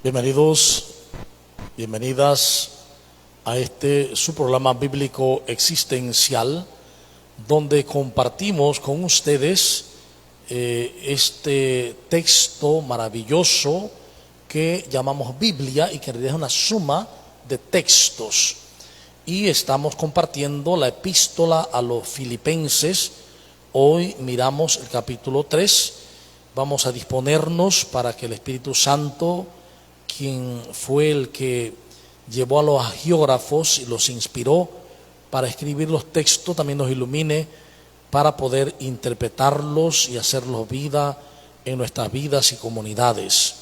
Bienvenidos, bienvenidas a su programa bíblico existencial, donde compartimos con ustedes este texto maravilloso que llamamos Biblia y que en realidad es una suma de textos. Y estamos compartiendo la epístola a los Filipenses. Hoy miramos el capítulo 3. Vamos a disponernos para que el Espíritu Santo, quien fue el que llevó a los agiógrafos y los inspiró para escribir los textos, también nos ilumine para poder interpretarlos y hacerlos vida en nuestras vidas y comunidades.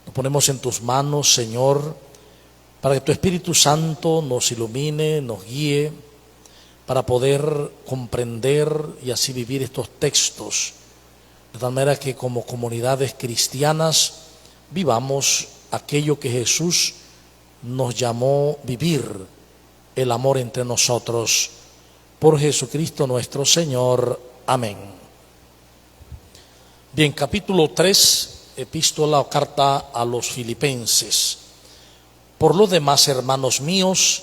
Nos ponemos en tus manos, Señor, para que tu Espíritu Santo nos ilumine, nos guíe, para poder comprender y así vivir estos textos, de tal manera que como comunidades cristianas vivamos aquello que Jesús nos llamó vivir, el amor entre nosotros, por Jesucristo nuestro Señor. Amén. Bien, capítulo 3, epístola o carta a los Filipenses. Por lo demás, hermanos míos,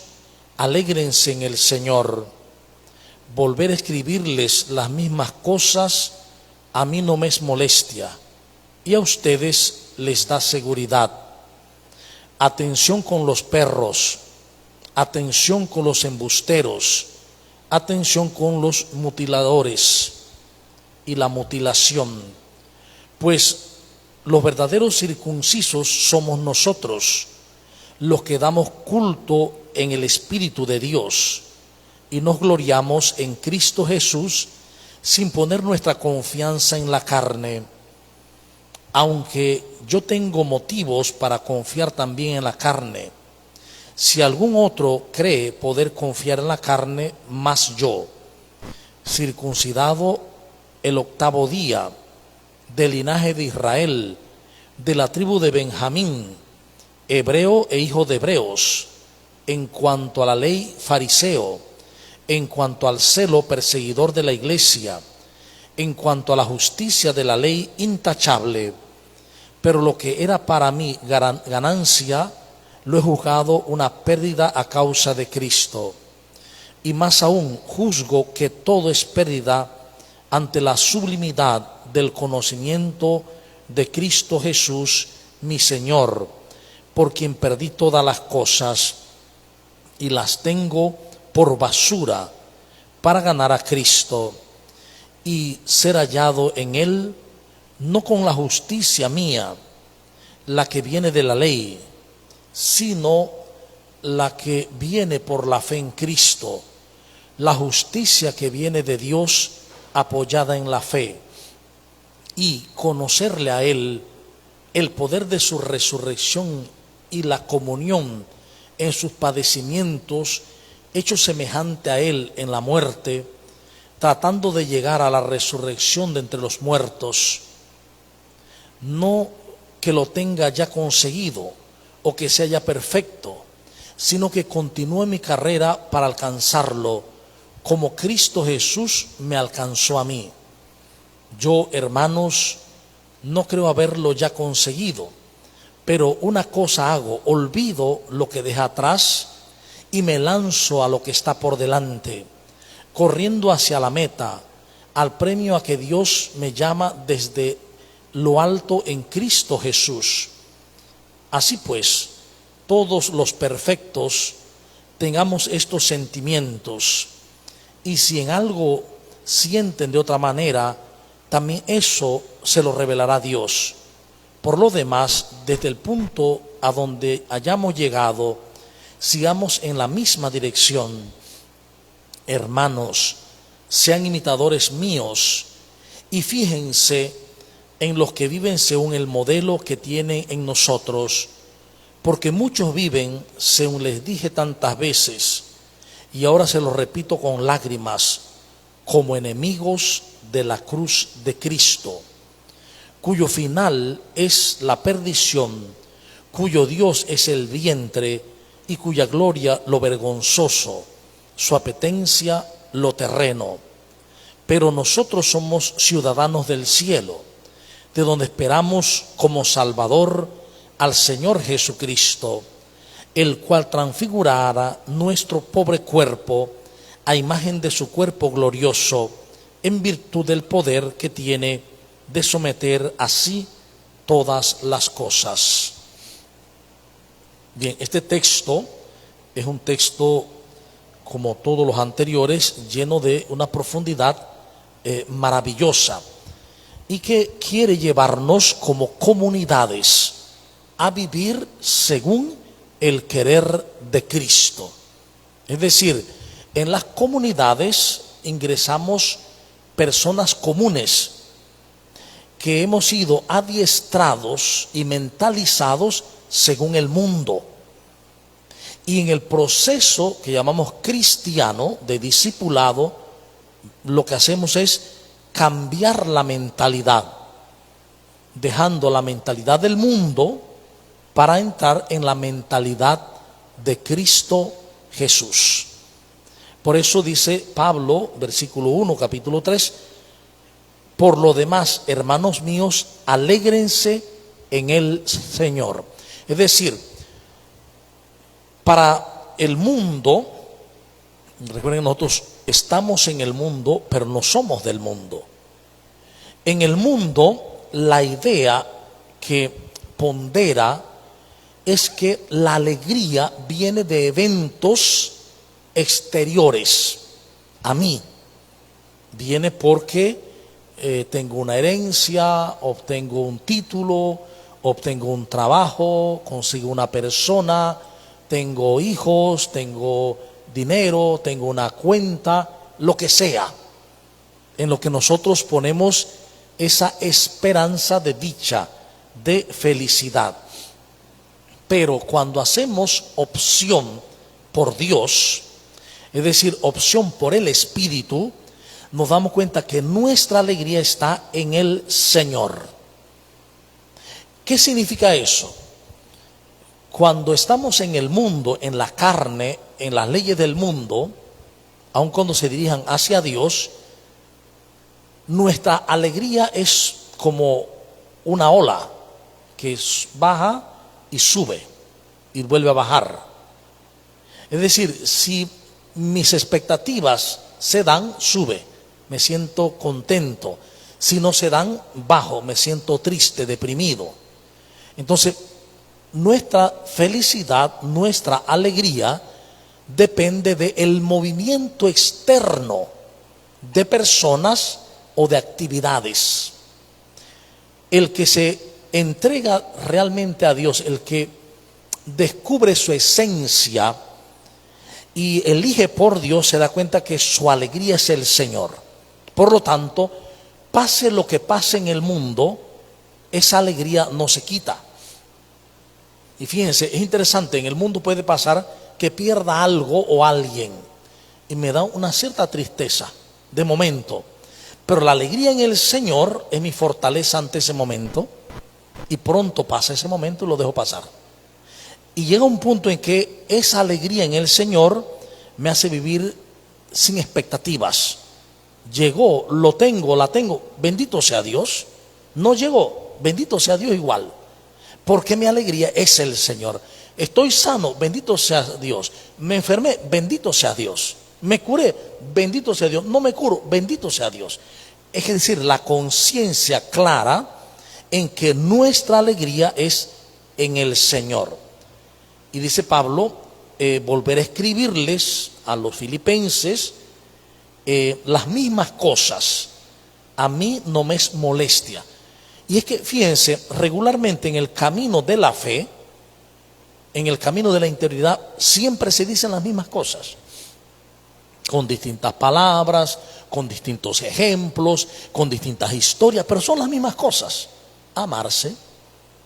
alégrense en el Señor. Volver a escribirles las mismas cosas a mí no me es molestia, y a ustedes les da seguridad. Atención con los perros, atención con los embusteros, atención con los mutiladores y la mutilación, pues los verdaderos circuncisos somos nosotros, los que damos culto en el Espíritu de Dios y nos gloriamos en Cristo Jesús sin poner nuestra confianza en la carne. Aunque yo tengo motivos para confiar también en la carne, si algún otro cree poder confiar en la carne, más yo, circuncidado el 8º día, del linaje de Israel, de la tribu de Benjamín, hebreo e hijo de hebreos, en cuanto a la ley fariseo, en cuanto al celo perseguidor de la iglesia, en cuanto a la justicia de la ley intachable. Pero lo que era para mí ganancia, lo he juzgado una pérdida a causa de Cristo. Y más aún juzgo que todo es pérdida ante la sublimidad del conocimiento de Cristo Jesús, mi Señor, por quien perdí todas las cosas y las tengo por basura para ganar a Cristo y ser hallado en Él, no con la justicia mía, la que viene de la ley, sino la que viene por la fe en Cristo, la justicia que viene de Dios apoyada en la fe, y conocerle a Él, el poder de su resurrección y la comunión en sus padecimientos, hecho semejante a Él en la muerte, tratando de llegar a la resurrección de entre los muertos. No que lo tenga ya conseguido o que sea ya perfecto, sino que continúe mi carrera para alcanzarlo, como Cristo Jesús me alcanzó a mí. Yo, hermanos, no creo haberlo ya conseguido, pero una cosa hago, olvido lo que deja atrás y me lanzo a lo que está por delante, corriendo hacia la meta, al premio a que Dios me llama desde lo alto en Cristo Jesús. Así pues, todos los perfectos tengamos estos sentimientos, y si en algo sienten de otra manera, también eso se lo revelará Dios. Por lo demás, desde el punto a donde hayamos llegado, sigamos en la misma dirección. Hermanos, sean imitadores míos y fíjense en los que viven según el modelo que tienen en nosotros, porque muchos viven, según les dije tantas veces, y ahora se lo repito con lágrimas, como enemigos de la cruz de Cristo, cuyo final es la perdición, cuyo Dios es el vientre y cuya gloria lo vergonzoso, su apetencia lo terreno. Pero nosotros somos ciudadanos del cielo, de donde esperamos como Salvador al Señor Jesucristo, el cual transfigurara nuestro pobre cuerpo a imagen de su cuerpo glorioso, en virtud del poder que tiene de someter así todas las cosas. Bien, este texto es un texto, como todos los anteriores, lleno de una profundidad maravillosa, y que quiere llevarnos como comunidades a vivir según el querer de Cristo. Es decir, en las comunidades ingresamos personas comunes que hemos sido adiestrados y mentalizados según el mundo. Y en el proceso que llamamos cristiano de discipulado, lo que hacemos es cambiar la mentalidad, dejando la mentalidad del mundo para entrar en la mentalidad de Cristo Jesús. Por eso dice Pablo, versículo 1, capítulo 3, por lo demás, hermanos míos, alégrense en el Señor. Es decir, para el mundo, recuerden que nosotros estamos en el mundo, pero no somos del mundo. En el mundo, la idea que pondera es que la alegría viene de eventos exteriores a mí. Viene porque tengo una herencia, obtengo un título, obtengo un trabajo, consigo una persona, tengo hijos, tengo dinero, tengo una cuenta, lo que sea, en lo que nosotros ponemos esa esperanza de dicha, de felicidad. Pero cuando hacemos opción por Dios, es decir, opción por el Espíritu, nos damos cuenta que nuestra alegría está en el Señor. ¿Qué significa eso? Cuando estamos en el mundo, en la carne, en las leyes del mundo, aun cuando se dirijan hacia Dios, nuestra alegría es como una ola que baja y sube y vuelve a bajar. Es decir, si mis expectativas se dan, sube, me siento contento. Si no se dan, bajo, me siento triste, deprimido. Entonces, nuestra felicidad, nuestra alegría depende del movimiento externo de personas o de actividades. El que se entrega realmente a Dios, el que descubre su esencia y elige por Dios, se da cuenta que su alegría es el Señor. Por lo tanto, pase lo que pase en el mundo, esa alegría no se quita. Y fíjense, es interesante, en el mundo puede pasar que pierda algo o alguien y me da una cierta tristeza de momento, pero la alegría en el Señor es mi fortaleza ante ese momento, y pronto pasa ese momento y lo dejo pasar. Y llega un punto en que esa alegría en el Señor me hace vivir sin expectativas. Llegó, lo tengo, la tengo, bendito sea Dios. No llegó, bendito sea Dios igual, porque mi alegría es el Señor. Estoy sano, bendito sea Dios. Me enfermé, bendito sea Dios. Me curé, bendito sea Dios. No me curo, bendito sea Dios. Es decir, la conciencia clara en que nuestra alegría es en el Señor. Y dice Pablo, volver a escribirles a los filipenses las mismas cosas. A mí no me es molestia. Y es que, fíjense, regularmente en el camino de la fe, en el camino de la integridad, siempre se dicen las mismas cosas, con distintas palabras, con distintos ejemplos, con distintas historias, pero son las mismas cosas: amarse,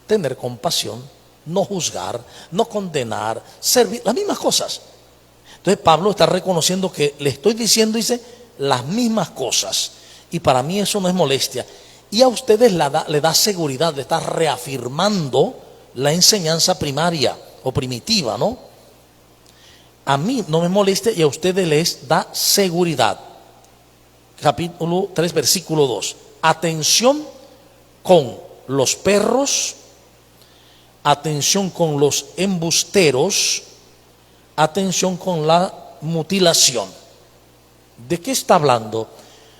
tener compasión, no juzgar, no condenar, servir, las mismas cosas. Entonces Pablo está reconociendo que le estoy diciendo, dice, las mismas cosas, y para mí eso no es molestia. Y a ustedes le da seguridad de estar reafirmando la enseñanza primaria o primitiva, ¿no? A mí no me molesta y a ustedes les da seguridad. Capítulo 3, versículo 2. Atención con los perros, atención con los embusteros, atención con la mutilación. ¿De qué está hablando?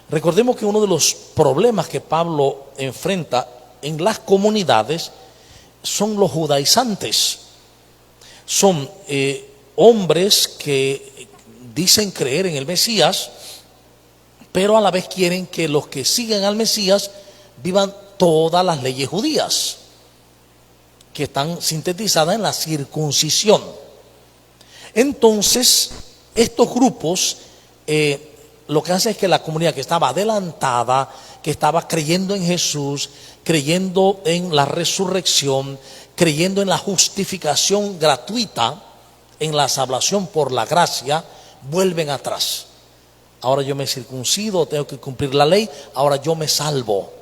Recordemos que uno de los problemas que Pablo enfrenta en las comunidades son los judaizantes. Son hombres que dicen creer en el Mesías, pero a la vez quieren que los que siguen al Mesías vivan todas las leyes judías, que están sintetizadas en la circuncisión. Entonces, estos grupos lo que hace es que la comunidad que estaba adelantada, que estaba creyendo en Jesús, creyendo en la resurrección, creyendo en la justificación gratuita, en la salvación por la gracia, vuelven atrás. Ahora yo me circuncido, tengo que cumplir la ley, ahora yo me salvo.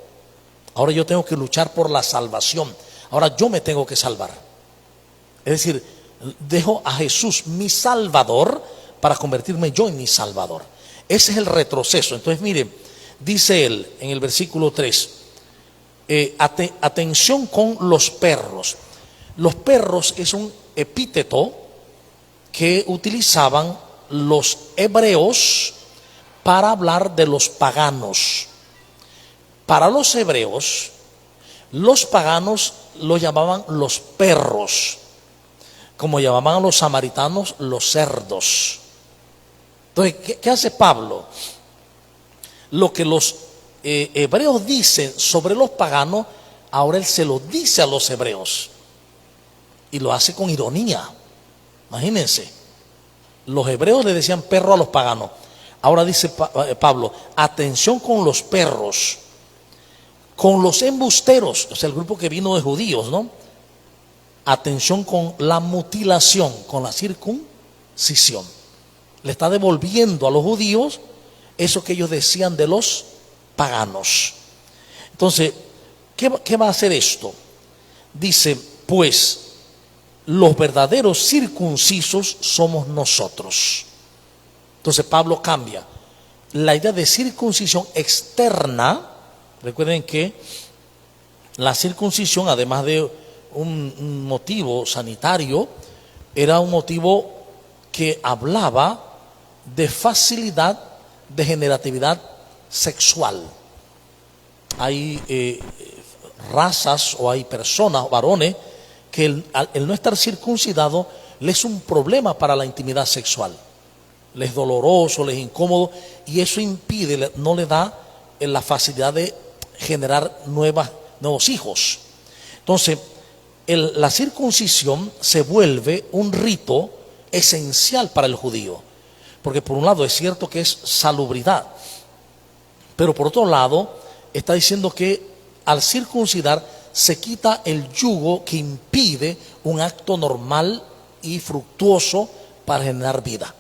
Ahora yo tengo que luchar por la salvación. Ahora yo me tengo que salvar. Es decir, dejo a Jesús mi Salvador para convertirme yo en mi Salvador. Ese es el retroceso. Entonces mire, dice él en el versículo 3, atención con los perros. Los perros es un epíteto que utilizaban los hebreos para hablar de los paganos. Para los hebreos, los paganos lo llamaban los perros, como llamaban a los samaritanos los cerdos. Entonces, ¿qué hace Pablo? Lo que los hebreos dicen sobre los paganos, ahora él se lo dice a los hebreos. Y lo hace con ironía. Imagínense. Los hebreos le decían perro a los paganos. Ahora dice Pablo, atención con los perros, con los embusteros, o sea, el grupo que vino de judíos, ¿no? Atención con la mutilación, con la circuncisión. Le está devolviendo a los judíos eso que ellos decían de los paganos. Entonces, ¿qué va a hacer esto? Dice, pues, los verdaderos circuncisos somos nosotros. Entonces Pablo cambia la idea de circuncisión externa. Recuerden que la circuncisión, además de un motivo sanitario, era un motivo que hablaba de facilidad de generatividad sexual. Hay razas o hay personas, varones, que el no estar circuncidado les es un problema para la intimidad sexual. Les es doloroso, les es incómodo, y eso impide, no le da la facilidad de generar nuevos hijos. Entonces, la circuncisión se vuelve un rito esencial para el judío, porque por un lado es cierto que es salubridad, pero por otro lado está diciendo que al circuncidar se quita el yugo que impide un acto normal y fructuoso para generar vida.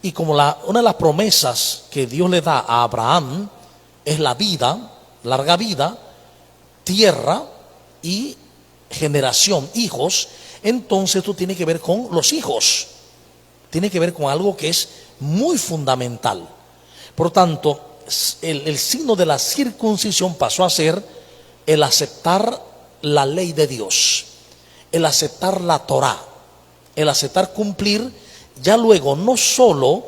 Y como una de las promesas que Dios le da a Abraham es la vida, larga vida, tierra y generación, hijos, entonces esto tiene que ver con los hijos, tiene que ver con algo que es muy fundamental. Por lo tanto, el signo de la circuncisión pasó a ser el aceptar la ley de Dios, el aceptar la Torá, el aceptar cumplir ya luego no solo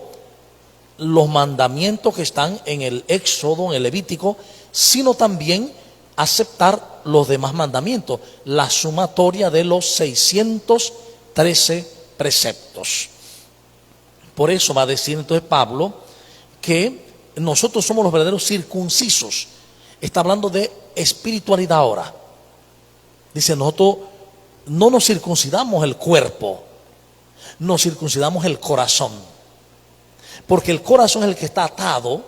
los mandamientos que están en el Éxodo, en el Levítico, sino también aceptar los demás mandamientos, la sumatoria de los 613 preceptos. Por eso va a decir entonces Pablo que nosotros somos los verdaderos circuncisos. Está hablando de espiritualidad ahora. Dice, nosotros no nos circuncidamos el cuerpo, nos circuncidamos el corazón, porque el corazón es el que está atado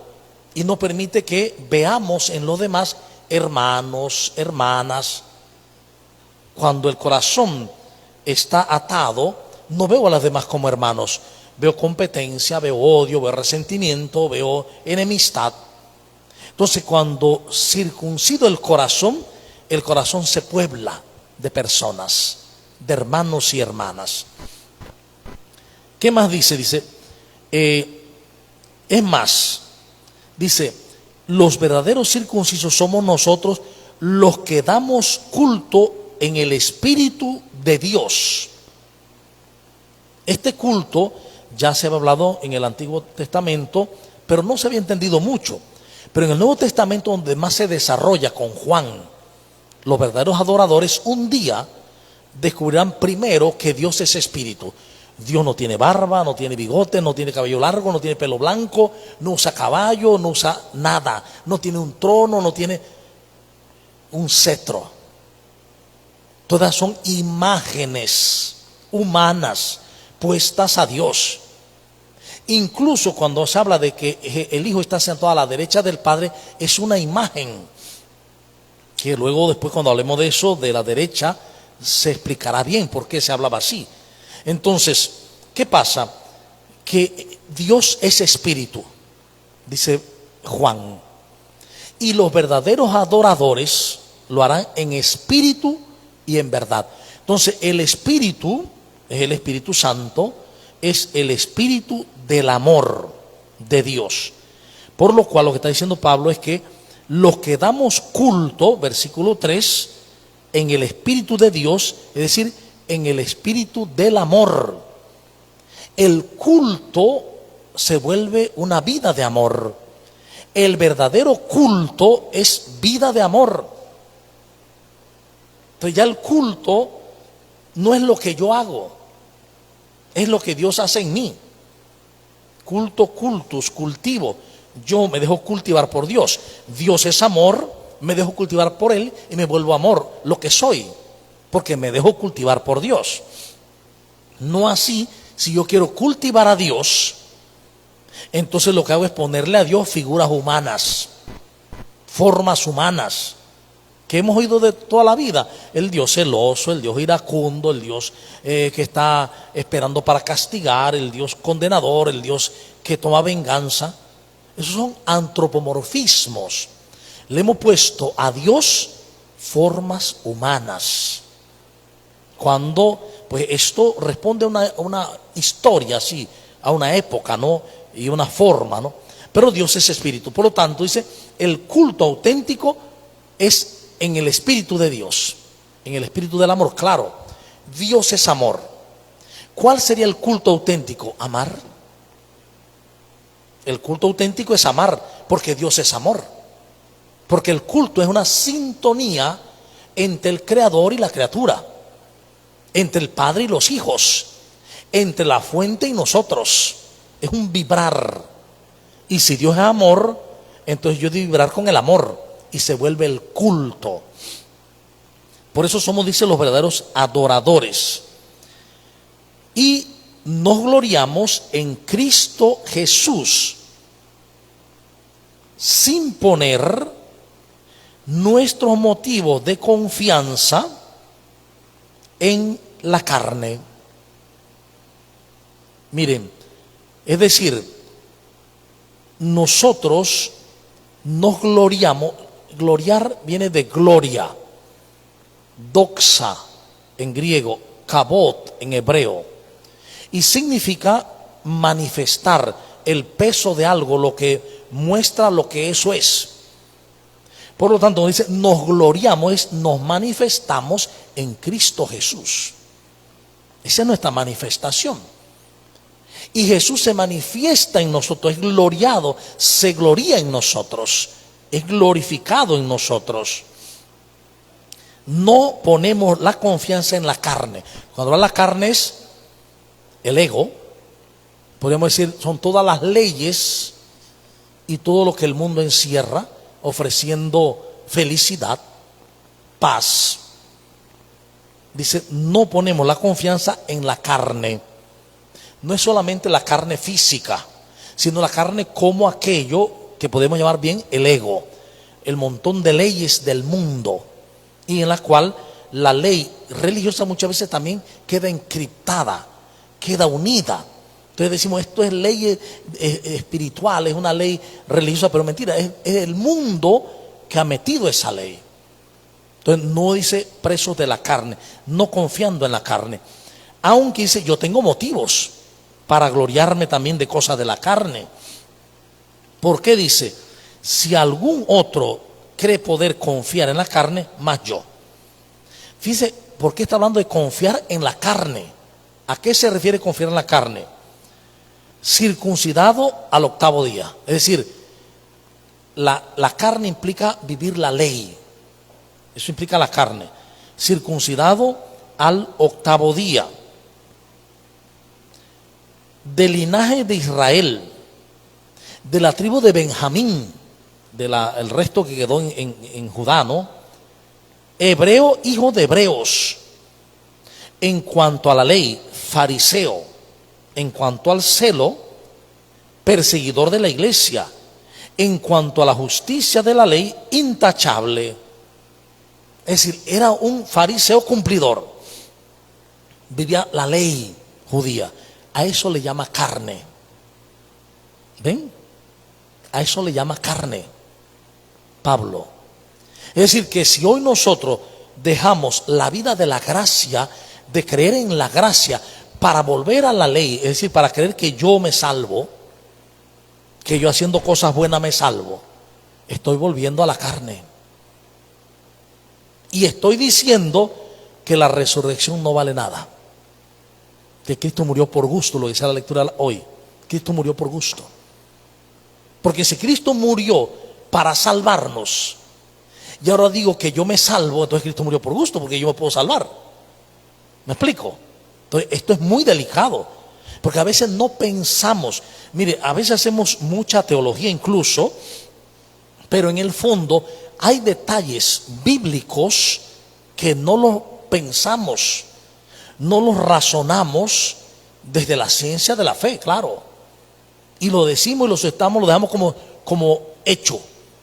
y no permite que veamos en los demás hermanos, hermanas. Cuando el corazón está atado, no veo a los demás como hermanos, veo competencia, veo odio, veo resentimiento, veo enemistad. Entonces, cuando circuncido el corazón se puebla de personas, de hermanos y hermanas. ¿Qué más dice? Dice, es más, dice, los verdaderos circuncisos somos nosotros los que damos culto en el Espíritu de Dios. Este culto ya se había hablado en el Antiguo Testamento, pero no se había entendido mucho. Pero en el Nuevo Testamento, donde más se desarrolla con Juan, los verdaderos adoradores un día descubrirán primero que Dios es espíritu. Dios no tiene barba, no tiene bigote, no tiene cabello largo, no tiene pelo blanco, no usa caballo, no usa nada, no tiene un trono, no tiene un cetro. Todas son imágenes humanas puestas a Dios. Incluso cuando se habla de que el Hijo está sentado a la derecha del Padre, es una imagen que luego después, cuando hablemos de eso, de la derecha, se explicará bien por qué se hablaba así. Entonces, ¿qué pasa? Que Dios es espíritu, dice Juan, y los verdaderos adoradores lo harán en espíritu y en verdad. Entonces, el Espíritu es el Espíritu Santo, es el espíritu del amor de Dios. Por lo cual lo que está diciendo Pablo es que los que damos culto, versículo 3, en el espíritu de Dios, es decir, en el espíritu del amor. El culto se vuelve una vida de amor. El verdadero culto es vida de amor. Entonces ya el culto no es lo que yo hago, es lo que Dios hace en mí. Culto, cultus, cultivo. Yo me dejo cultivar por Dios. Dios es amor, me dejo cultivar por Él y me vuelvo amor, lo que soy, porque me dejo cultivar por Dios. No así, si yo quiero cultivar a Dios, entonces lo que hago es ponerle a Dios figuras humanas, formas humanas, que hemos oído de toda la vida. El Dios celoso, el Dios iracundo, el Dios que está esperando para castigar, el Dios condenador, el Dios que toma venganza. Esos son antropomorfismos. Le hemos puesto a Dios formas humanas. Cuando pues esto responde a una historia así, a una época, ¿no? Y una forma, ¿no? Pero Dios es espíritu. Por lo tanto, dice, el culto auténtico es en el espíritu de Dios, en el espíritu del amor. Claro, Dios es amor. ¿Cuál sería el culto auténtico? Amar. El culto auténtico es amar, porque Dios es amor. Porque el culto es una sintonía entre el creador y la criatura, entre el padre y los hijos, entre la fuente y nosotros. Es un vibrar. Y si Dios es amor, entonces yo debo vibrar con el amor, y se vuelve el culto. Por eso somos, dice, los verdaderos adoradores. Y nos gloriamos en Cristo Jesús, sin poner nuestros motivos de confianza en la carne. Miren, es decir, nosotros nos gloriamos. Gloriar viene de gloria, doxa en griego, kabot en hebreo, y significa manifestar el peso de algo, lo que muestra lo que eso es. Por lo tanto, dice, nos gloriamos, nos manifestamos en Cristo Jesús. Esa es nuestra manifestación. Y Jesús se manifiesta en nosotros, es gloriado, se gloria en nosotros, es glorificado en nosotros. No ponemos la confianza en la carne. Cuando habla la carne es el ego, podríamos decir, son todas las leyes y todo lo que el mundo encierra, ofreciendo felicidad, paz. Dice, no ponemos la confianza en la carne. No es solamente la carne física, sino la carne como aquello que podemos llamar bien el ego, el montón de leyes del mundo, y en la cual la ley religiosa muchas veces también queda encriptada, queda unida. Entonces decimos, esto es ley espiritual, es una ley religiosa, pero mentira, es el mundo que ha metido esa ley. Entonces no dice presos de la carne, no confiando en la carne, aunque dice, yo tengo motivos para gloriarme también de cosas de la carne. ¿Por qué dice? Si algún otro cree poder confiar en la carne, más yo. Fíjese, ¿por qué está hablando de confiar en la carne? ¿A qué se refiere confiar en la carne? Circuncidado al 8º día. Es decir, la carne implica vivir la ley. Eso implica la carne. Circuncidado al 8º día. Del linaje de Israel, de la tribu de Benjamín, el resto que quedó en Judá, ¿no? Hebreo, hijo de hebreos. En cuanto a la ley, fariseo. En cuanto al celo, perseguidor de la iglesia. En cuanto a la justicia de la ley, intachable. Es decir, era un fariseo cumplidor. Vivía la ley judía. A eso le llama carne. ¿Ven? A eso le llama carne Pablo. Es decir, que si hoy nosotros dejamos la vida de la gracia, de creer en la gracia, para volver a la ley, es decir, para creer que yo me salvo, que yo haciendo cosas buenas me salvo, estoy volviendo a la carne. Y estoy diciendo que la resurrección no vale nada. Que Cristo murió por gusto, lo dice la lectura hoy. Cristo murió por gusto. Porque si Cristo murió para salvarnos, y ahora digo que yo me salvo, entonces Cristo murió por gusto, porque yo me puedo salvar. ¿Me explico? Entonces esto es muy delicado, porque a veces no pensamos. Mire, a veces hacemos mucha teología incluso, pero en el fondo hay detalles bíblicos que no los pensamos, no los razonamos desde la ciencia de la fe, claro. Y lo decimos y lo aceptamos, lo dejamos como hecho.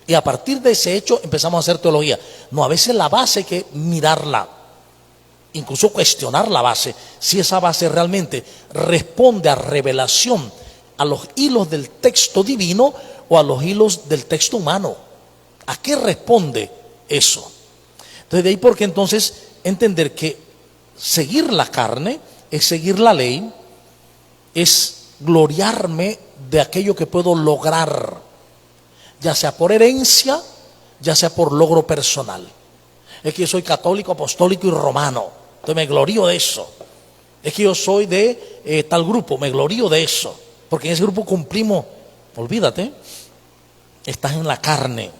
Y a partir de ese hecho empezamos a hacer teología. No, a veces la base hay que mirarla, incluso cuestionar la base, si esa base realmente responde a revelación, a los hilos del texto divino o a los hilos del texto humano. ¿A qué responde eso? Entonces de ahí porque entonces entender que seguir la carne es seguir la ley, es gloriarme de aquello que puedo lograr, ya sea por herencia, ya sea por logro personal. Es que yo soy católico, apostólico y romano, entonces me glorío de eso. Es que yo soy de tal grupo, me glorío de eso, porque en ese grupo cumplimos. Olvídate, estás en la carne,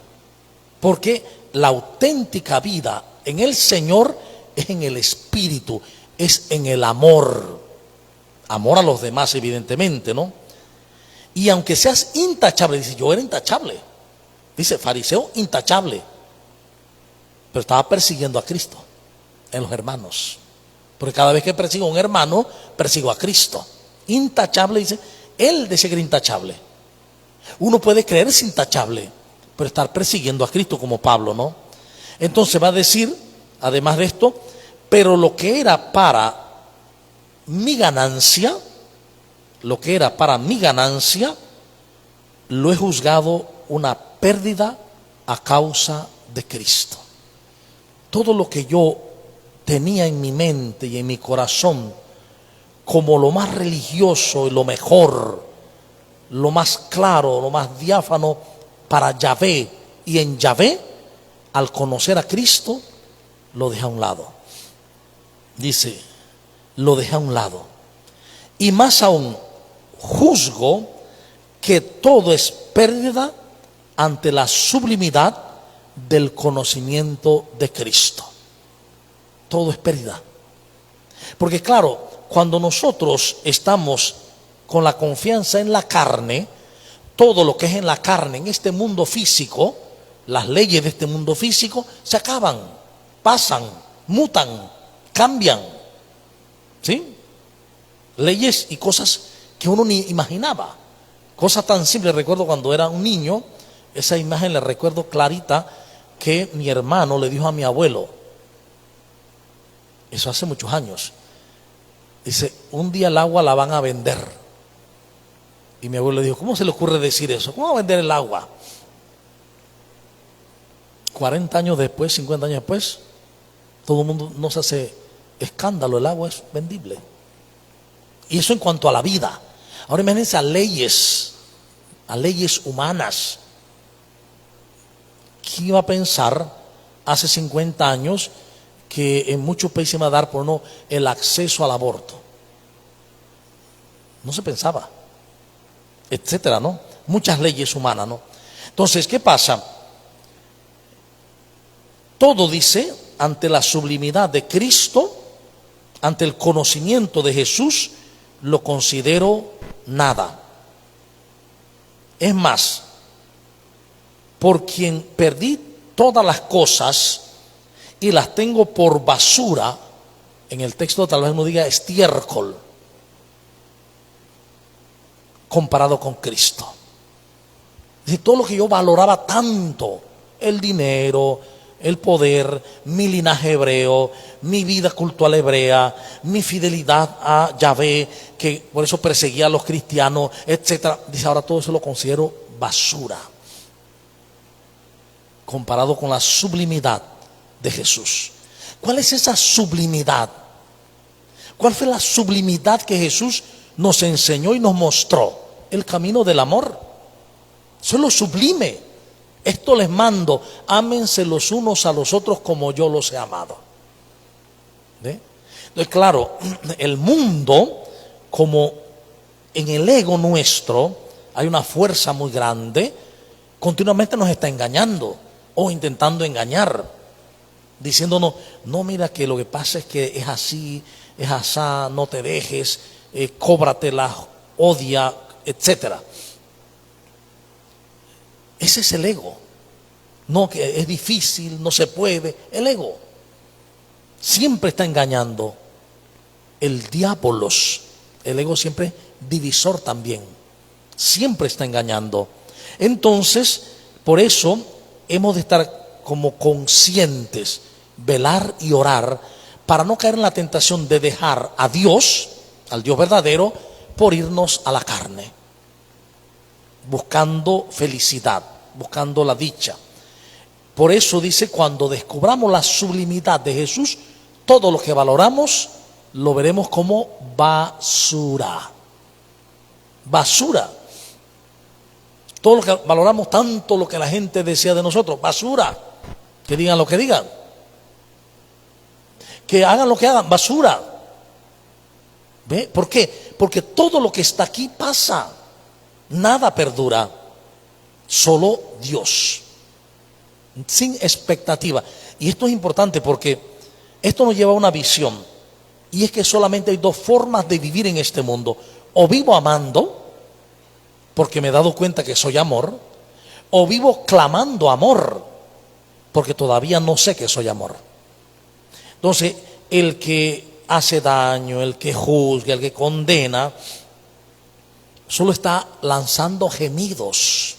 porque la auténtica vida en el Señor es en el Espíritu, es en el amor a los demás, evidentemente, ¿no? Y aunque seas intachable, dice, yo era intachable, dice, fariseo intachable, pero estaba persiguiendo a Cristo en los hermanos, porque cada vez que persigo a un hermano, persigo a Cristo. Intachable, dice, él decía que era intachable. Uno puede creerse intachable, pero estar persiguiendo a Cristo como Pablo, ¿no? Entonces va a decir, además de esto, pero lo que era para mi ganancia, lo he juzgado una pérdida a causa de Cristo. Todo lo que yo tenía en mi mente y en mi corazón como lo más religioso y lo mejor, lo más claro, lo más diáfano para Yahvé y en Yahvé, al conocer a Cristo, lo dejé a un lado. Dice, lo dejé a un lado. Y más aún, juzgo que todo es pérdida ante la sublimidad del conocimiento de Cristo. Todo es pérdida. Porque claro, cuando nosotros estamos con la confianza en la carne, todo lo que es en la carne, en este mundo físico, las leyes de este mundo físico se acaban, pasan, mutan, cambian. ¿Sí? Leyes y cosas que uno ni imaginaba. Cosas tan simples. Recuerdo cuando era un niño, esa imagen la recuerdo clarita, que mi hermano le dijo a mi abuelo, eso hace muchos años, dice, un día el agua la van a vender. Y mi abuelo le dijo, ¿cómo se le ocurre decir eso? ¿Cómo va a vender el agua? 40 años después, 50 años después, todo el mundo no se hace escándalo, el agua es vendible. Y eso en cuanto a la vida. Ahora imagínense a leyes humanas. ¿Quién iba a pensar hace 50 años que en muchos países iba a dar por no el acceso al aborto. No se pensaba, etcétera, ¿no? Muchas leyes humanas, ¿no? Entonces, ¿qué pasa? Todo dice, ante la sublimidad de Cristo, ante el conocimiento de Jesús, lo considero nada. Es más, por quien perdí todas las cosas y las tengo por basura, en el texto tal vez no diga estiércol, comparado con Cristo. Es decir, todo lo que yo valoraba tanto, el dinero, el poder, mi linaje hebreo, mi vida cultural hebrea, mi fidelidad a Yahvé, que por eso perseguía a los cristianos, etcétera. Dice, ahora todo eso lo considero basura, comparado con la sublimidad de Jesús. ¿Cuál es esa sublimidad? ¿Cuál fue la sublimidad que Jesús nos enseñó y nos mostró? El camino del amor. Eso es lo sublime. Esto les mando, ámense los unos a los otros como yo los he amado. ¿Ve? Entonces, claro, el mundo, como en el ego nuestro hay una fuerza muy grande, continuamente nos está engañando o intentando engañar, diciéndonos, no, mira que lo que pasa es que es así, es asá, no te dejes, cóbratela, odia, etcétera. Ese es el ego. No, que es difícil, no se puede. El ego siempre está engañando. El diabolos, el ego siempre divisor también, siempre está engañando. Entonces, por eso hemos de estar como conscientes, velar y orar para no caer en la tentación de dejar a Dios, al Dios verdadero, por irnos a la carne, buscando felicidad, buscando la dicha. Por eso dice, cuando descubramos la sublimidad de Jesús, todo lo que valoramos lo veremos como basura. Basura. Todo lo que valoramos, tanto lo que la gente decía de nosotros, basura. Que digan lo que digan. Que hagan lo que hagan, basura. ¿Ve? ¿Por qué? Porque todo lo que está aquí pasa. Nada perdura. Solo Dios. Sin expectativa. Y esto es importante porque esto nos lleva a una visión. Y es que solamente hay dos formas de vivir en este mundo. O vivo amando, porque me he dado cuenta que soy amor, o vivo clamando amor, porque todavía no sé que soy amor. Entonces, el que hace daño, el que juzga, el que condena, solo está lanzando gemidos.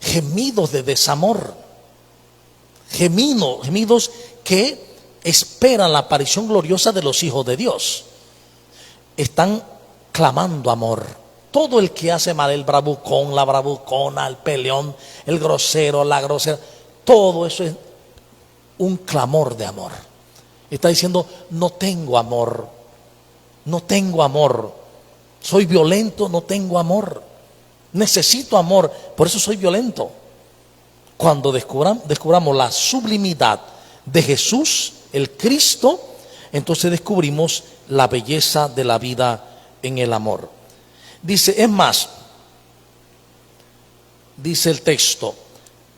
Gemidos de desamor. Gemidos que esperan la aparición gloriosa de los hijos de Dios. Están clamando amor. Todo el que hace mal, el bravucón, la bravucona, el peleón, el grosero, la grosera, todo eso es un clamor de amor. Está diciendo, no tengo amor, no tengo amor, soy violento, no tengo amor, necesito amor, por eso soy violento. Cuando descubramos la sublimidad de Jesús, el Cristo, entonces descubrimos la belleza de la vida en el amor. Dice, es más, dice el texto,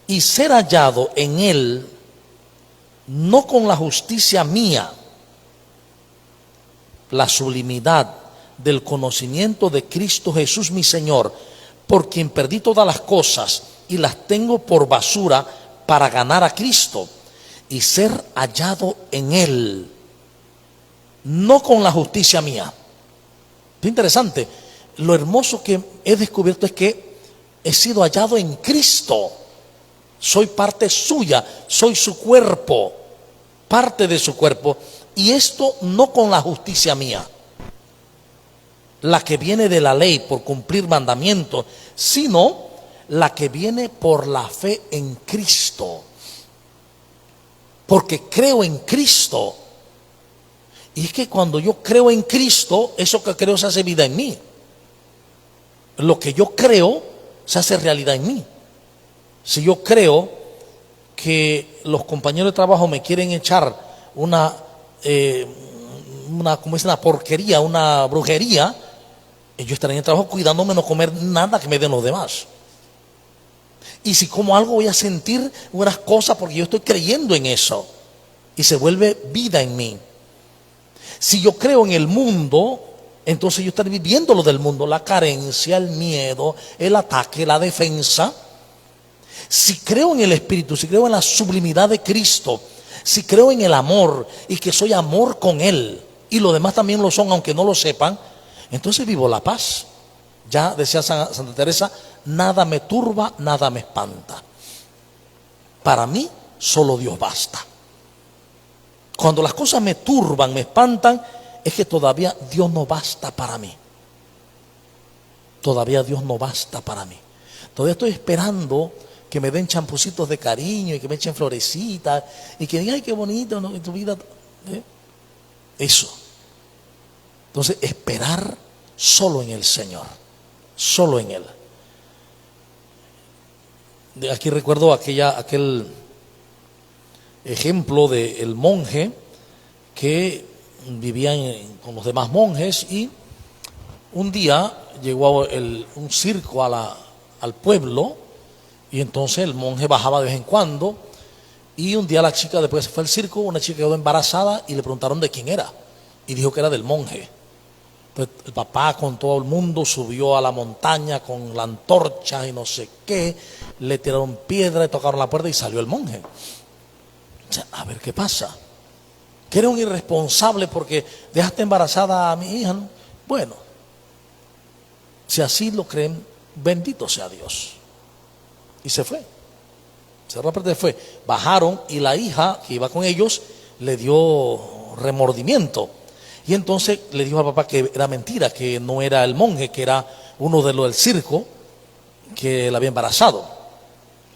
y ser hallado en él, no con la justicia mía, la sublimidad del conocimiento de Cristo Jesús mi Señor, por quien perdí todas las cosas y las tengo por basura para ganar a Cristo y ser hallado en él, no con la justicia mía. Es interesante. Lo hermoso que he descubierto es que he sido hallado en Cristo. Soy parte suya, soy su cuerpo, parte de su cuerpo. Y esto no con la justicia mía, la que viene de la ley por cumplir mandamientos, sino la que viene por la fe en Cristo. Porque creo en Cristo. Y es que cuando yo creo en Cristo, eso que creo se hace vida en mí. Lo que yo creo se hace realidad en mí. Si yo creo que los compañeros de trabajo me quieren echar una como es una porquería, una brujería, yo estaré en el trabajo cuidándome no comer nada que me den los demás. Y si como algo voy a sentir unas cosas porque yo estoy creyendo en eso y se vuelve vida en mí. Si yo creo en el mundo, entonces yo estaré viviendo lo del mundo, la carencia, el miedo, el ataque, la defensa. Si creo en el Espíritu, si creo en la sublimidad de Cristo, si creo en el amor y que soy amor con Él, y los demás también lo son aunque no lo sepan, entonces vivo la paz. Ya decía Santa Teresa, nada me turba, nada me espanta. Para mí solo Dios basta. Cuando las cosas me turban, me espantan, es que todavía Dios no basta para mí. Todavía Dios no basta para mí. Todavía estoy esperando que me den champucitos de cariño y que me echen florecitas y que digan, ay, qué bonito, ¿no? En tu vida. Eso. Entonces, esperar solo en el Señor. Solo en Él. Aquí recuerdo aquel ejemplo del monje que vivía con los demás monjes, y un día llegó un circo al pueblo, y entonces el monje bajaba de vez en cuando, y un día la chica, después se fue al circo, una chica quedó embarazada y le preguntaron de quién era, y dijo que era del monje. Entonces el papá con todo el mundo subió a la montaña con la antorcha y no sé qué, le tiraron piedra, le tocaron la puerta y salió el monje. O sea, a ver qué pasa. Que eres un irresponsable porque dejaste embarazada a mi hija, ¿no? Bueno, si así lo creen, bendito sea Dios. Y se fue. Cerró la puerta y fue. Bajaron y la hija que iba con ellos le dio remordimiento. Y entonces le dijo al papá que era mentira, que no era el monje, que era uno de los del circo que la había embarazado.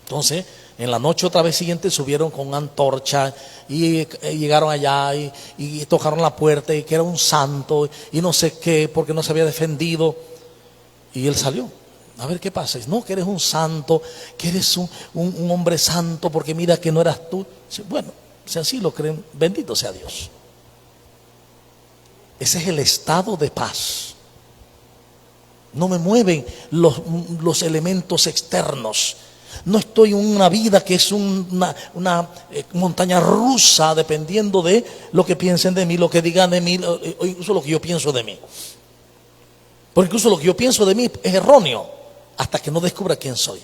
Entonces, en la noche otra vez siguiente subieron con una antorcha y llegaron allá y tocaron la puerta y que era un santo y no sé qué, porque no se había defendido. Y él salió. A ver qué pasa. No, que eres un santo, que eres un hombre santo, porque mira que no eras tú. Bueno, si así lo creen, bendito sea Dios. Ese es el estado de paz. No me mueven los elementos externos. No estoy en una vida que es una montaña rusa, dependiendo de lo que piensen de mí, lo que digan de mí, o incluso lo que yo pienso de mí. Porque incluso lo que yo pienso de mí es erróneo hasta que no descubra quién soy.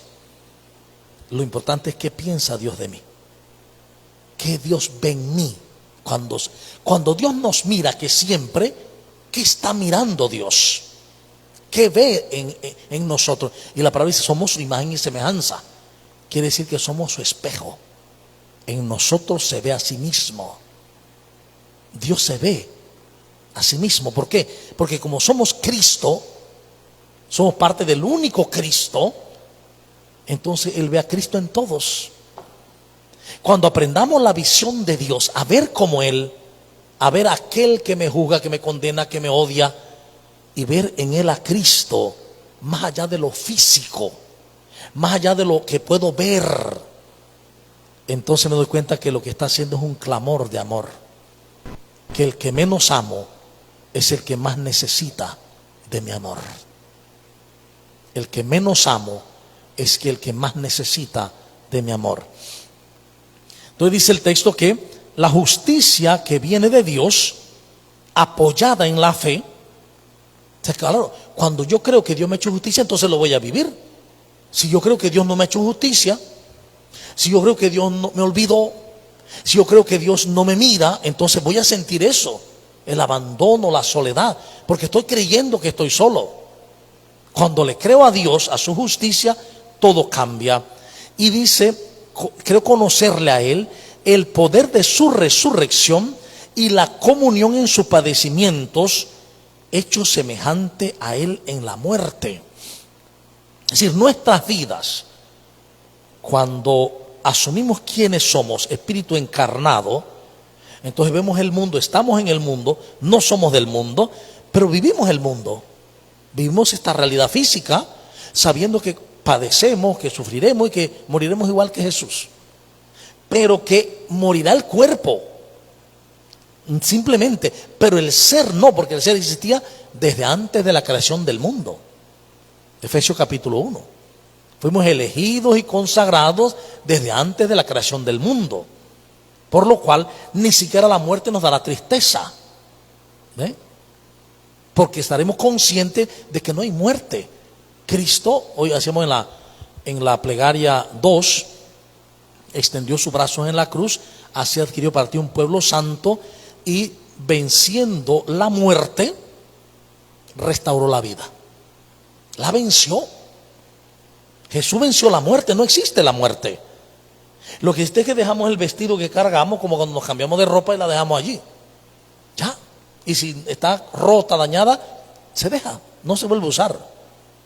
Lo importante es qué piensa Dios de mí, qué Dios ve en mí. Cuando Dios nos mira, que siempre, ¿qué está mirando Dios? ¿Qué ve en nosotros? Y la palabra dice, somos su imagen y semejanza. Quiere decir que somos su espejo. En nosotros se ve a sí mismo. Dios se ve a sí mismo. ¿Por qué? Porque como somos Cristo, somos parte del único Cristo, entonces Él ve a Cristo en todos. Cuando aprendamos la visión de Dios, a ver como Él, a ver a aquel que me juzga, que me condena, que me odia, y ver en Él a Cristo, más allá de lo físico, más allá de lo que puedo ver, entonces me doy cuenta que lo que está haciendo es un clamor de amor. Que el que menos amo es el que más necesita de mi amor. El que menos amo es el que más necesita de mi amor. Entonces dice el texto que la justicia que viene de Dios, apoyada en la fe, o sea, claro, cuando yo creo que Dios me ha hecho justicia, entonces lo voy a vivir. Si yo creo que Dios no me ha hecho justicia, si yo creo que Dios no me olvidó, si yo creo que Dios no me mira, entonces voy a sentir eso, el abandono, la soledad, porque estoy creyendo que estoy solo. Cuando le creo a Dios, a su justicia, todo cambia. Y dice, creo conocerle a Él, el poder de su resurrección y la comunión en sus padecimientos, hecho semejante a Él en la muerte. Es decir, nuestras vidas, cuando asumimos quiénes somos, espíritu encarnado, entonces vemos el mundo, estamos en el mundo, no somos del mundo, pero vivimos el mundo. Vivimos esta realidad física, sabiendo que padecemos, que sufriremos y que moriremos igual que Jesús. pero que morirá el cuerpo, simplemente, pero el ser no, porque el ser existía desde antes de la creación del mundo. Efesios capítulo 1. Fuimos elegidos y consagrados desde antes de la creación del mundo, por lo cual ni siquiera la muerte nos dará tristeza, ¿ve? Porque estaremos conscientes de que no hay muerte. Cristo, hoy hacemos en la plegaria 2, extendió sus brazos en la cruz, así adquirió para ti un pueblo santo, y venciendo la muerte, restauró la vida. La venció. Jesús venció la muerte, no existe la muerte. Lo que existe es que dejamos el vestido que cargamos, como cuando nos cambiamos de ropa y la dejamos allí. Ya. Y si está rota, dañada, se deja, no se vuelve a usar.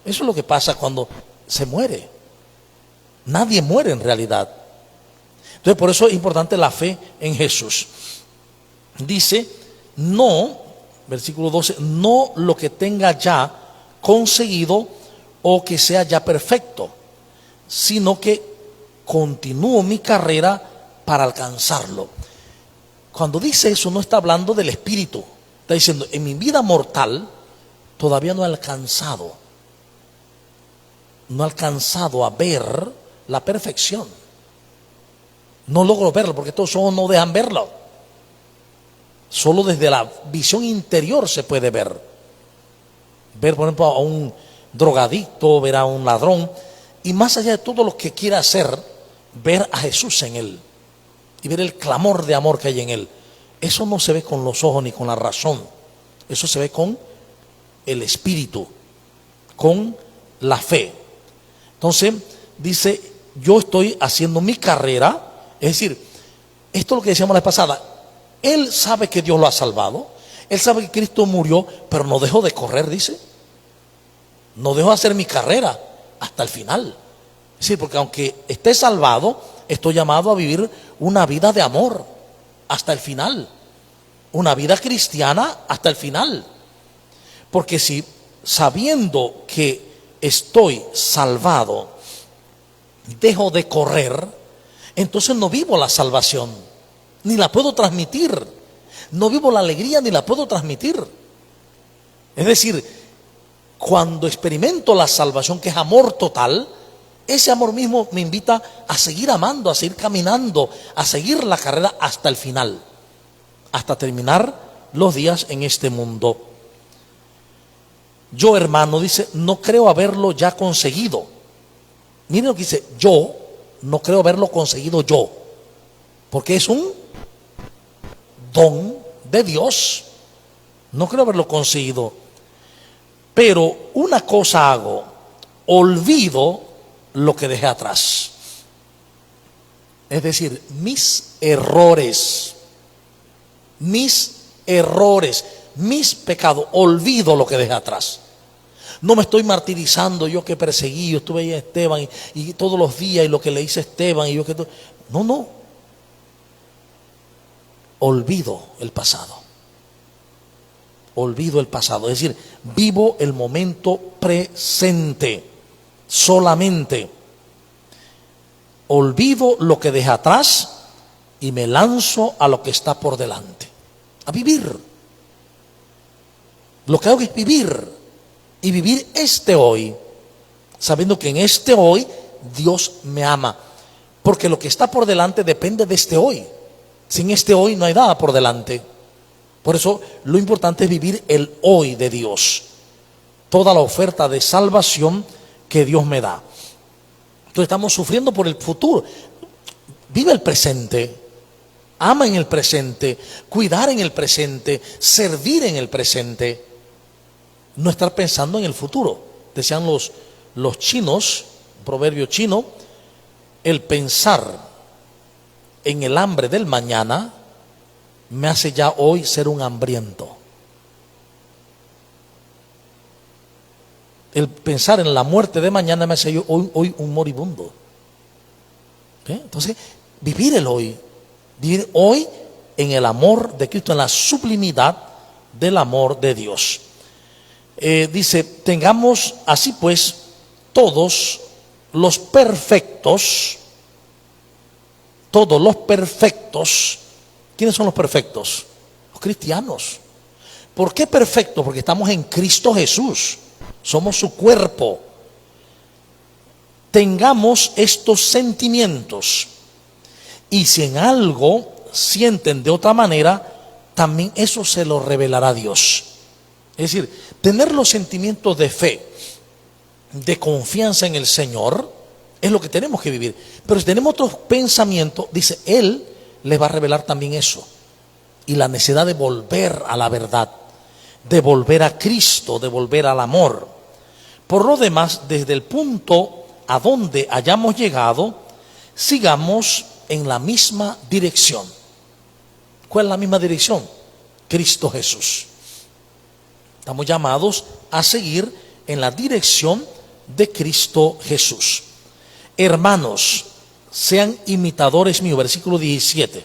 Eso es lo que pasa cuando se muere. Nadie muere en realidad. Entonces, por eso es importante la fe en Jesús. Dice, no, versículo 12, no lo que tenga ya conseguido o que sea ya perfecto, sino que continúo mi carrera para alcanzarlo. Cuando dice eso, no está hablando del espíritu. Está diciendo, en mi vida mortal todavía no he alcanzado a ver la perfección. No logro verlo porque estos ojos no dejan verlo. Solo desde la visión interior se puede ver. Ver, por ejemplo, a un drogadicto, ver a un ladrón, y más allá de todo lo que quiera hacer, ver a Jesús en él y ver el clamor de amor que hay en él. Eso no se ve con los ojos ni con la razón. Eso se ve con el espíritu, con la fe. Entonces dice, yo estoy haciendo mi carrera. Es decir, esto es lo que decíamos la vez pasada. Él sabe que Dios lo ha salvado. Él sabe que Cristo murió, pero no dejó de correr, dice. No dejo de hacer mi carrera hasta el final. Sí, porque aunque esté salvado, estoy llamado a vivir una vida de amor hasta el final. Una vida cristiana hasta el final. Porque si sabiendo que estoy salvado, dejo de correr, entonces no vivo la salvación, ni la puedo transmitir. No vivo la alegría ni la puedo transmitir. Es decir, cuando experimento la salvación, que es amor total, ese amor mismo me invita a seguir amando, a seguir caminando, a seguir la carrera hasta el final, hasta terminar los días en este mundo. Yo, hermano, dice, no creo haberlo ya conseguido. Miren lo que dice, yo no creo haberlo conseguido yo, porque es un don de Dios. No creo haberlo conseguido. Pero una cosa hago, olvido lo que dejé atrás. Es decir, mis errores, mis pecados, olvido lo que dejé atrás. No me estoy martirizando yo que perseguí, yo estuve ahí a Esteban y todos los días y lo que le hice a Esteban y yo que... No. Olvido el pasado. Olvido el pasado. Es decir, vivo el momento presente solamente. Olvido lo que dejé atrás y me lanzo a lo que está por delante. A vivir. Lo que hago es vivir. Y vivir este hoy, sabiendo que en este hoy Dios me ama. Porque lo que está por delante depende de este hoy. Sin este hoy no hay nada por delante. Por eso lo importante es vivir el hoy de Dios. Toda la oferta de salvación que Dios me da. Entonces estamos sufriendo por el futuro. Vive el presente. Ama en el presente. Cuidar en el presente. Servir en el presente. No estar pensando en el futuro. Decían los chinos, un proverbio chino, el pensar en el hambre del mañana me hace ya hoy ser un hambriento. El pensar en la muerte de mañana me hace yo hoy un moribundo. Entonces, vivir el hoy. Vivir hoy en el amor de Cristo, en la sublimidad del amor de Dios. Dice, tengamos así pues todos los perfectos todos los perfectos. ¿Quiénes son los perfectos? Los cristianos. ¿Por qué perfectos? Porque estamos en Cristo Jesús. Somos su cuerpo. Tengamos estos sentimientos. Y si en algo sienten de otra manera, también eso se lo revelará Dios. Es decir, tener los sentimientos de fe, de confianza en el Señor, es lo que tenemos que vivir. Pero si tenemos otros pensamientos, dice, Él les va a revelar también eso. Y la necesidad de volver a la verdad, de volver a Cristo, de volver al amor. Por lo demás, desde el punto a donde hayamos llegado, sigamos en la misma dirección. ¿Cuál es la misma dirección? Cristo Jesús. Estamos llamados a seguir en la dirección de Cristo Jesús. Hermanos, sean imitadores míos, versículo 17,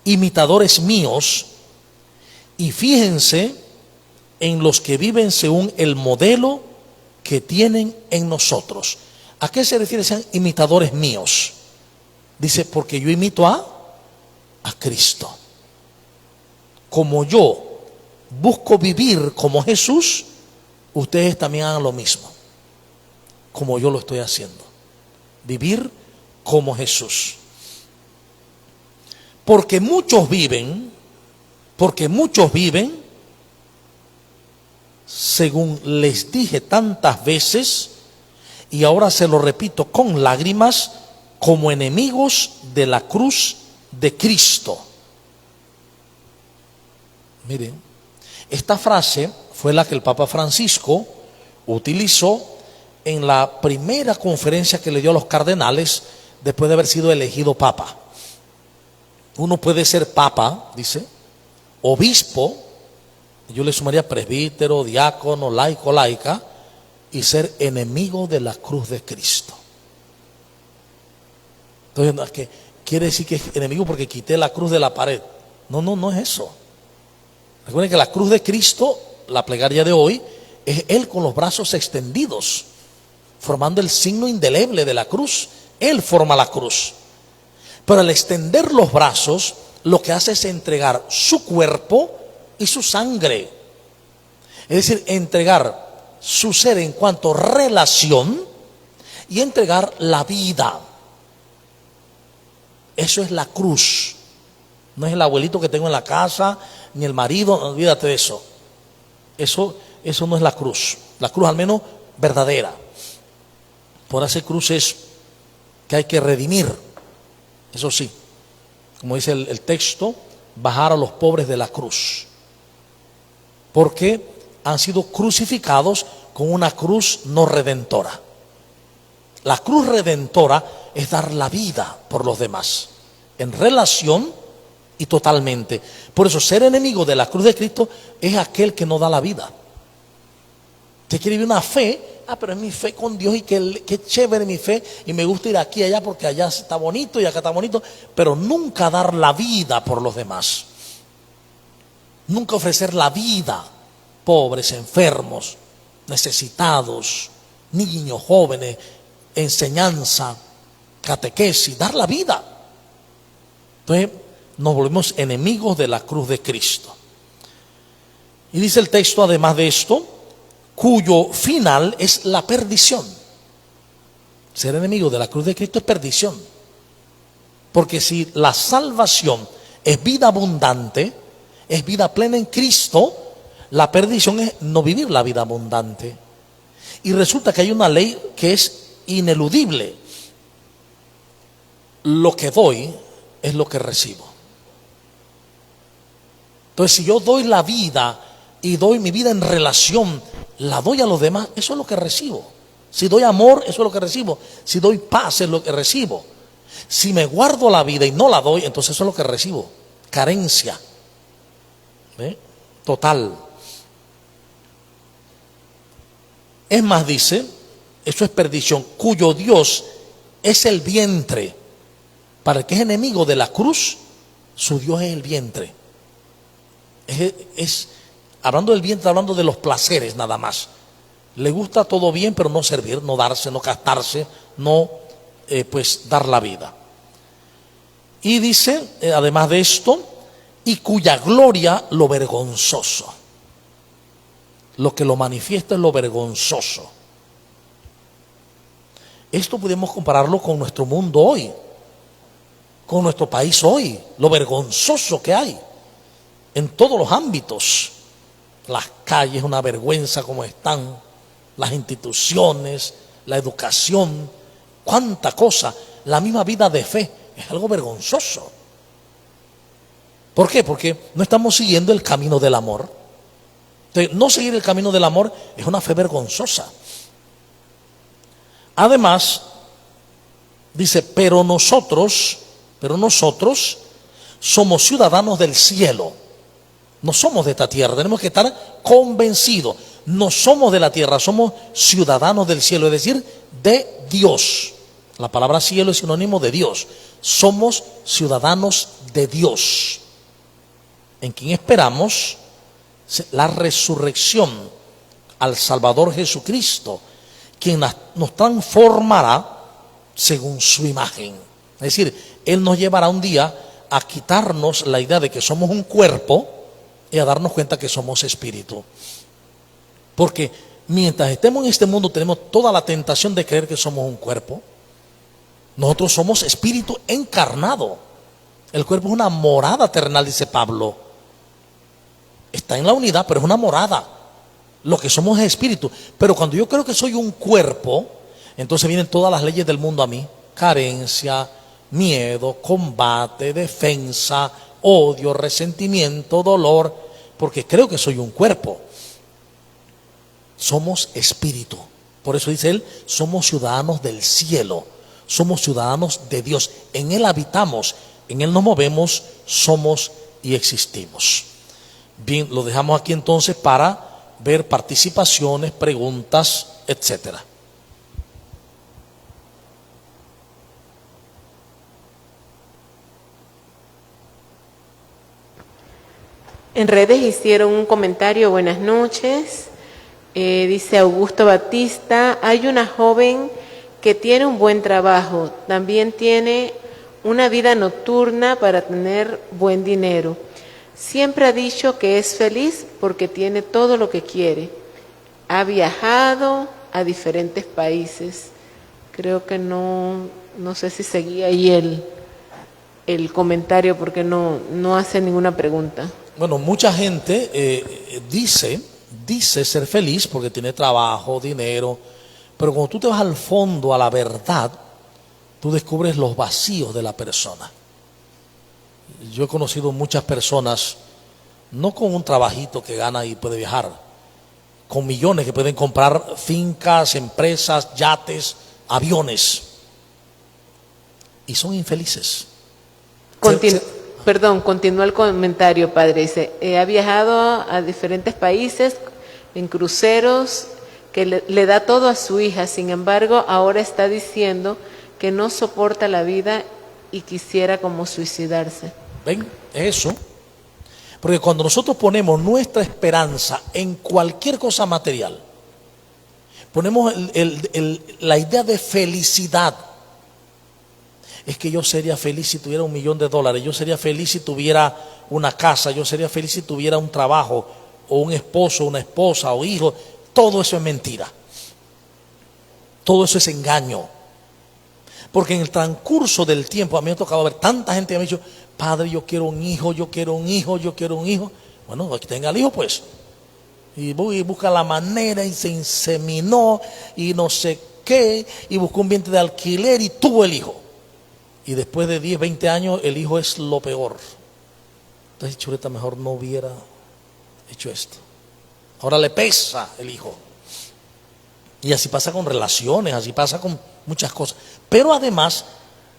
imitadores míos, y fíjense en los que viven según el modelo que tienen en nosotros. ¿A qué se refiere sean imitadores míos? Dice, porque yo imito a Cristo. Como yo busco vivir como Jesús, ustedes también hagan lo mismo, como yo lo estoy haciendo. Vivir como Jesús. Porque muchos viven, según les dije tantas veces, y ahora se lo repito con lágrimas, como enemigos de la cruz de Cristo. Miren, esta frase fue la que el Papa Francisco utilizó en la primera conferencia que le dio a los cardenales después de haber sido elegido papa. Uno puede ser papa, dice, obispo, yo le sumaría presbítero, diácono, laico, laica, y ser enemigo de la cruz de Cristo. Entonces, ¿qué quiere decir que es enemigo porque quité la cruz de la pared? No es eso. Recuerden que la cruz de Cristo, la plegaria de hoy, es Él con los brazos extendidos, formando el signo indeleble de la cruz. Él forma la cruz. Pero al extender los brazos, lo que hace es entregar su cuerpo y su sangre. Es decir, entregar su ser en cuanto a relación y entregar la vida. Eso es la cruz. No es el abuelito que tengo en la casa, ni el marido, olvídate de eso. Eso no es la cruz. La cruz al menos verdadera. Por hacer cruces que hay que redimir. Eso sí, como dice el texto, bajar a los pobres de la cruz. Porque han sido crucificados con una cruz no redentora. La cruz redentora es dar la vida por los demás, en relación y totalmente. Por eso ser enemigo de la cruz de Cristo es aquel que no da la vida. Usted quiere vivir una fe, pero es mi fe con Dios y qué chévere mi fe y me gusta ir aquí y allá porque allá está bonito y acá está bonito, pero nunca dar la vida por los demás. Nunca ofrecer la vida, pobres, enfermos, necesitados, niños, jóvenes, enseñanza, catequesis, dar la vida. Entonces nos volvemos enemigos de la cruz de Cristo. Y dice el texto, además de esto, cuyo final es la perdición. Ser enemigo de la cruz de Cristo es perdición. Porque si la salvación es vida abundante, es vida plena en Cristo, la perdición es no vivir la vida abundante. Y resulta que hay una ley que es ineludible. Lo que doy es lo que recibo. Entonces, si yo doy la vida y doy mi vida en relación, la doy a los demás, eso es lo que recibo. Si doy amor, eso es lo que recibo. Si doy paz, es lo que recibo. Si me guardo la vida y no la doy, entonces eso es lo que recibo. Carencia. Total. Es más, dice, eso es perdición, cuyo Dios es el vientre. Para el que es enemigo de la cruz, su Dios es el vientre. Hablando del vientre, hablando de los placeres nada más. Le gusta todo bien, pero no servir, no darse, no gastarse, no dar la vida. Y dice, además de esto, y cuya gloria lo vergonzoso. Lo que lo manifiesta es lo vergonzoso. Esto podemos compararlo con nuestro mundo hoy, con nuestro país hoy, lo vergonzoso que hay en todos los ámbitos. Las calles, una vergüenza como están, las instituciones, la educación, cuánta cosa, la misma vida de fe, es algo vergonzoso. ¿Por qué? Porque no estamos siguiendo el camino del amor. Entonces, no seguir el camino del amor es una fe vergonzosa. Además, dice, pero nosotros somos ciudadanos del cielo. No somos de esta tierra, tenemos que estar convencidos. No somos de la tierra, somos ciudadanos del cielo, es decir, de Dios. La palabra cielo es sinónimo de Dios. Somos ciudadanos de Dios, en quien esperamos la resurrección al Salvador Jesucristo, quien nos transformará según su imagen. Es decir, Él nos llevará un día a quitarnos la idea de que somos un cuerpo y a darnos cuenta que somos espíritu. Porque mientras estemos en este mundo tenemos toda la tentación de creer que somos un cuerpo. Nosotros somos espíritu encarnado. El cuerpo es una morada terrenal, dice Pablo. Está en la unidad, pero es una morada. Lo que somos es espíritu. Pero cuando yo creo que soy un cuerpo, entonces vienen todas las leyes del mundo a mí. Carencia, miedo, combate, defensa, odio, resentimiento, dolor, porque creo que soy un cuerpo. Somos espíritu. Por eso dice él, somos ciudadanos del cielo, somos ciudadanos de Dios. En Él habitamos, en Él nos movemos, somos y existimos. Bien, lo dejamos aquí entonces para ver participaciones, preguntas, etcétera. En redes hicieron un comentario, buenas noches. Dice Augusto Batista, hay una joven que tiene un buen trabajo, también tiene una vida nocturna para tener buen dinero. Siempre ha dicho que es feliz porque tiene todo lo que quiere. Ha viajado a diferentes países. Creo que no sé si seguía ahí el comentario porque no hace ninguna pregunta. Bueno, mucha gente dice ser feliz porque tiene trabajo, dinero, pero cuando tú te vas al fondo, a la verdad, tú descubres los vacíos de la persona. Yo he conocido muchas personas, no con un trabajito que gana y puede viajar, con millones que pueden comprar fincas, empresas, yates, aviones, y son infelices. Perdón, continúa el comentario, padre. Dice, ha viajado a diferentes países en cruceros, que le da todo a su hija, sin embargo, ahora está diciendo que no soporta la vida y quisiera como suicidarse. ¿Ven? Eso. Porque cuando nosotros ponemos nuestra esperanza en cualquier cosa material, ponemos la idea de felicidad. Es que yo sería feliz si tuviera $1 millón, yo sería feliz si tuviera una casa, yo sería feliz si tuviera un trabajo, o un esposo, una esposa, o hijos. Todo eso es mentira. Todo eso es engaño. Porque en el transcurso del tiempo, a mí me ha tocado ver tanta gente que me ha dicho, padre, yo quiero un hijo, yo quiero un hijo, yo quiero un hijo. Bueno, aquí tenga el hijo pues. Y busca la manera y se inseminó y no sé qué, y buscó un vientre de alquiler y tuvo el hijo. Y después de 10, 20 años el hijo es lo peor. Entonces, chuleta, mejor no hubiera hecho esto. Ahora le pesa el hijo. Y así pasa con relaciones, así pasa con muchas cosas. Pero además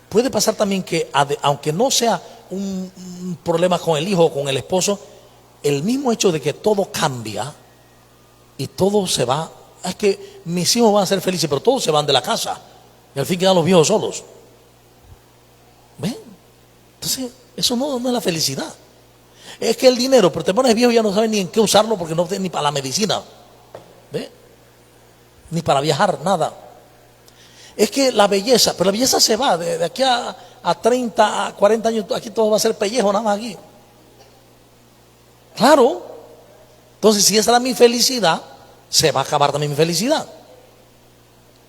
puede pasar también que, aunque no sea un problema con el hijo o con el esposo, el mismo hecho de que todo cambia y todo se va. Es que mis hijos van a ser felices, pero todos se van de la casa y al fin quedan los viejos solos. ¿Ven? Entonces, eso no es la felicidad. Es que el dinero, pero te pones viejo y ya no sabes ni en qué usarlo porque no tienes ni para la medicina. ¿Ve? Ni para viajar, nada. Es que la belleza, pero la belleza se va de aquí a 30, a 40 años, aquí todo va a ser pellejo nada más aquí. Claro. Entonces, si esa era mi felicidad, se va a acabar también mi felicidad.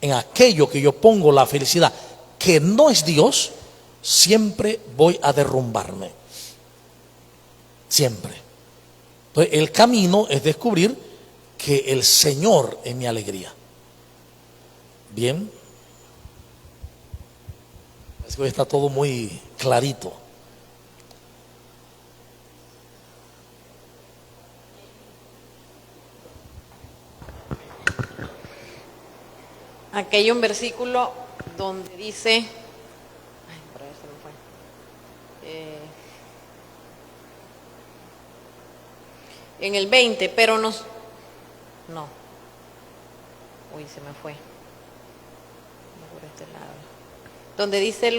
En aquello que yo pongo la felicidad, que no es Dios, siempre voy a derrumbarme. Siempre. Entonces, el camino es descubrir que el Señor es mi alegría. Bien. Es que hoy está todo muy clarito. Aquí hay un versículo donde dice, ay, por ahí se me fue. En el 20, pero no, uy, se me fue. Por este lado. Donde dice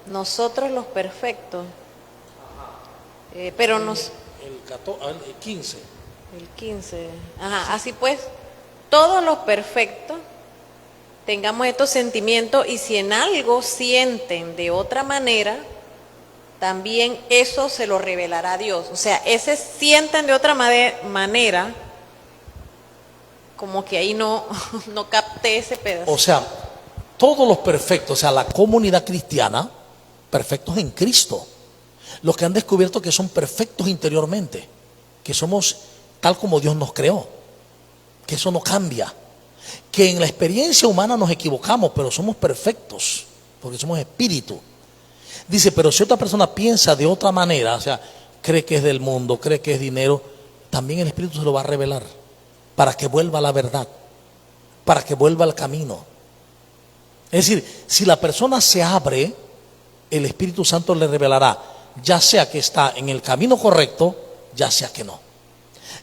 nosotros los perfectos, pero nos... El 15. El 15, ajá, así pues, todos los perfectos tengamos estos sentimientos, y si en algo sienten de otra manera, también eso se lo revelará Dios. O sea, ese sienten de otra manera, como que ahí no capté ese pedazo. O sea, todos los perfectos, o sea, la comunidad cristiana, perfectos en Cristo. Los que han descubierto que son perfectos interiormente, que somos tal como Dios nos creó, que eso no cambia. Que en la experiencia humana nos equivocamos, pero somos perfectos, porque somos espíritu. Dice, pero si otra persona piensa de otra manera, o sea, cree que es del mundo, cree que es dinero, también el Espíritu se lo va a revelar, para que vuelva a la verdad, para que vuelva al camino. Es decir, si la persona se abre, el Espíritu Santo le revelará, ya sea que está en el camino correcto, ya sea que no.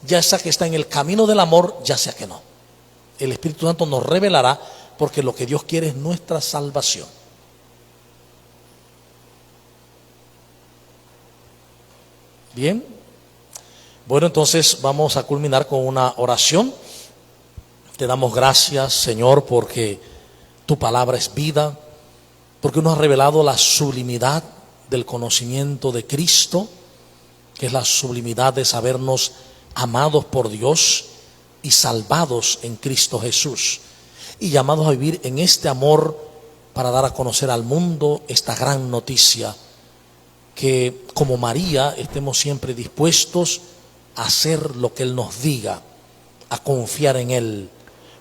Ya sea que está en el camino del amor, ya sea que no. El Espíritu Santo nos revelará, porque lo que Dios quiere es nuestra salvación. Bien. Bueno, entonces vamos a culminar con una oración. Te damos gracias, Señor, porque tu palabra es vida, porque nos has revelado la sublimidad del conocimiento de Cristo, que es la sublimidad de sabernos amados por Dios y salvados en Cristo Jesús, y llamados a vivir en este amor para dar a conocer al mundo esta gran noticia, que como María estemos siempre dispuestos a hacer lo que Él nos diga, a confiar en Él,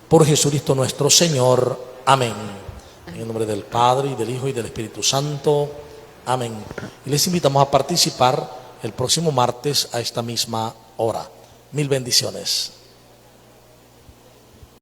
por Jesucristo nuestro Señor. Amén. En el nombre del Padre, y del Hijo, y del Espíritu Santo. Amén. Y les invitamos a participar el próximo martes a esta misma hora. Mil bendiciones.